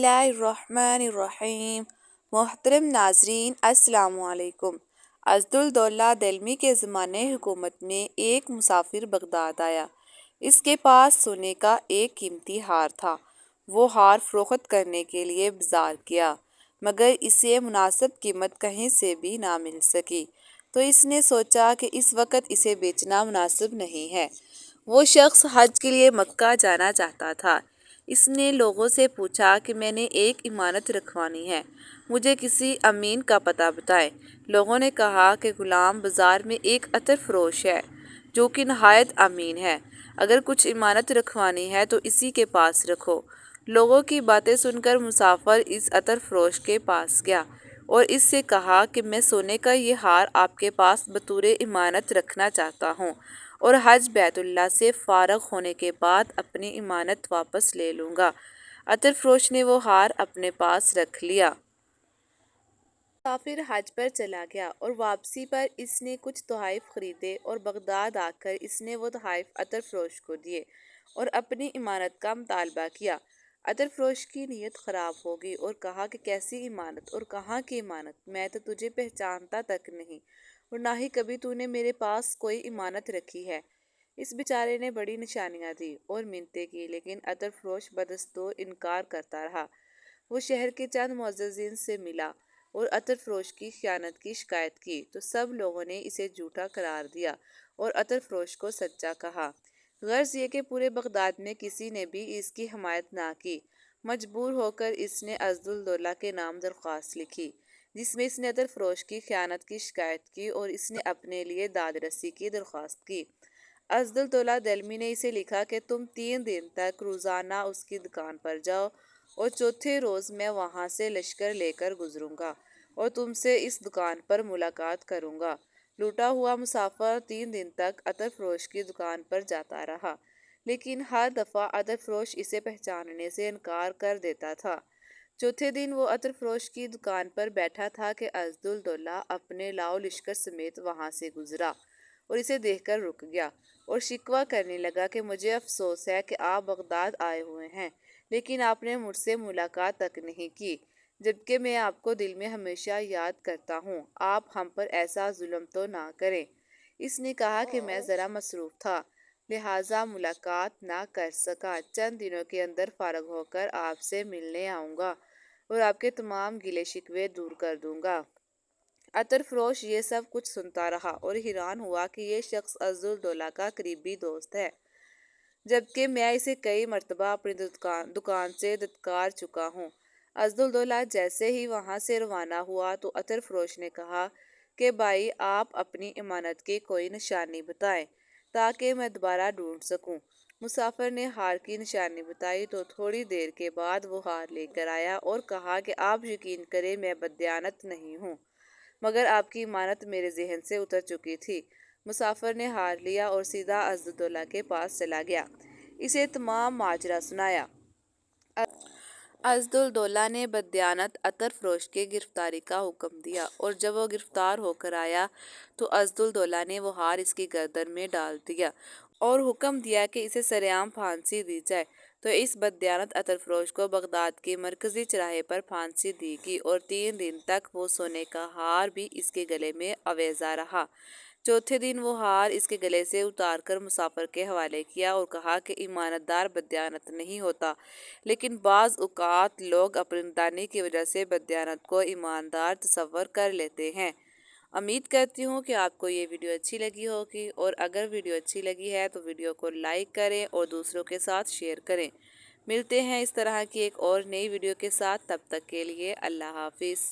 اللہ الرحمن الرحیم۔ محترم ناظرین السلام علیکم۔ عزدالدولہ دہلمی کے زمانے حکومت میں ایک مسافر بغداد آیا۔ اس کے پاس سونے کا ایک قیمتی ہار تھا۔ وہ ہار فروخت کرنے کے لیے بازار گیا، مگر اسے مناسب قیمت کہیں سے بھی نہ مل سکی، تو اس نے سوچا کہ اس وقت اسے بیچنا مناسب نہیں ہے۔ وہ شخص حج کے لیے مکہ جانا چاہتا تھا۔ اس نے لوگوں سے پوچھا کہ میں نے ایک امانت رکھوانی ہے، مجھے کسی امین کا پتہ بتائیں۔ لوگوں نے کہا کہ غلام بازار میں ایک عطر فروش ہے جو کہ نہایت امین ہے، اگر کچھ امانت رکھوانی ہے تو اسی کے پاس رکھو۔ لوگوں کی باتیں سن کر مسافر اس عطر فروش کے پاس گیا اور اس سے کہا کہ میں سونے کا یہ ہار آپ کے پاس بطور امانت رکھنا چاہتا ہوں اور حج بیت اللہ سے فارغ ہونے کے بعد اپنی امانت واپس لے لوں گا۔ عطر فروش نے وہ ہار اپنے پاس رکھ لیا۔ مسافر حج پر چلا گیا اور واپسی پر اس نے کچھ تحائف خریدے اور بغداد آ کر اس نے وہ تحائف عطر فروش کو دیے اور اپنی امانت کا مطالبہ کیا۔ عطر فروش کی نیت خراب ہو گئی اور کہا کہ کیسی امانت اور کہاں کی امانت، میں تو تجھے پہچانتا تک نہیں اور نہ ہی کبھی تو نے میرے پاس کوئی امانت رکھی ہے۔ اس بیچارے نے بڑی نشانیاں دی اور منتیں کی، لیکن عطر فروش بدستور انکار کرتا رہا۔ وہ شہر کے چند معززین سے ملا اور عطر فروش کی خیانت کی شکایت کی تو سب لوگوں نے اسے جھوٹا قرار دیا اور عطر فروش کو سچا کہا۔ غرض یہ کہ پورے بغداد میں کسی نے بھی اس کی حمایت نہ کی۔ مجبور ہو کر اس نے عزدالدولہ کے نام درخواست لکھی، جس میں اس نے عطر فروش کی خیانت کی شکایت کی اور اس نے اپنے لیے داد رسی کی درخواست کی۔ عزدالدولہ دہلمی نے اسے لکھا کہ تم 3 دن تک روزانہ اس کی دکان پر جاؤ اور چوتھے روز میں وہاں سے لشکر لے کر گزروں گا اور تم سے اس دکان پر ملاقات کروں گا۔ لوٹا ہوا مسافر 3 دن تک عطر فروش کی دکان پر جاتا رہا، لیکن ہر دفعہ عطر فروش اسے پہچاننے سے انکار کر دیتا تھا۔ چوتھے دن وہ عطر فروش کی دکان پر بیٹھا تھا کہ عزدالدولہ اپنے لاؤ لشکر سمیت وہاں سے گزرا اور اسے دیکھ کر رک گیا اور شکوہ کرنے لگا کہ مجھے افسوس ہے کہ آپ بغداد آئے ہوئے ہیں، لیکن آپ نے مجھ سے ملاقات تک نہیں کی، جبکہ میں آپ کو دل میں ہمیشہ یاد کرتا ہوں۔ آپ ہم پر ایسا ظلم تو نہ کریں۔ اس نے کہا کہ میں ذرا مصروف تھا، لہٰذا ملاقات نہ کر سکا۔ چند دنوں کے اندر فارغ ہو کر آپ سے ملنے آؤں گا اور آپ کے تمام گلے شکوے دور کر دوں گا۔ عطر فروش یہ سب کچھ سنتا رہا اور حیران ہوا کہ یہ شخص عزدالدولہ کا قریبی دوست ہے، جبکہ میں اسے کئی مرتبہ اپنی دکان سے دتکار چکا ہوں۔ عزدالدولہ جیسے ہی وہاں سے روانہ ہوا تو عطر فروش نے کہا کہ بھائی آپ اپنی امانت کی کوئی نشانی بتائیں تاکہ میں دوبارہ ڈھونڈ سکوں۔ مسافر نے ہار کی نشانی بتائی تو تھوڑی دیر کے بعد وہ ہار لے کر آیا اور کہا کہ آپ یقین کریں میں بددیانت نہیں ہوں، مگر آپ کی امانت میرے ذہن سے اتر چکی تھی۔ مسافر نے ہار لیا اور سیدھا عزدالدولہ کے پاس چلا گیا، اسے تمام ماجرا سنایا۔ عزدالدولہ نے بددیانت عطر فروش کے گرفتاری کا حکم دیا اور جب وہ گرفتار ہو کر آیا تو عزدالدولہ نے وہ ہار اس کی گردن میں ڈال دیا اور حکم دیا کہ اسے سرعام پھانسی دی جائے، تو اس بددیانت عطر فروش کو بغداد کے مرکزی چوراہے پر پھانسی دی گئی اور 3 دن تک وہ سونے کا ہار بھی اس کے گلے میں آویزاں رہا۔ چوتھے دن وہ ہار اس کے گلے سے اتار کر مسافر کے حوالے کیا اور کہا کہ ایماندار دار بددیانت نہیں ہوتا، لیکن بعض اوقات لوگ اپنی نادانی کی وجہ سے بددیانت کو ایماندار تصور کر لیتے ہیں۔ امید کرتی ہوں کہ آپ کو یہ ویڈیو اچھی لگی ہوگی، اور اگر ویڈیو اچھی لگی ہے تو ویڈیو کو لائک کریں اور دوسروں کے ساتھ شیئر کریں۔ ملتے ہیں اس طرح کی ایک اور نئی ویڈیو کے ساتھ، تب تک کے لیے اللہ حافظ۔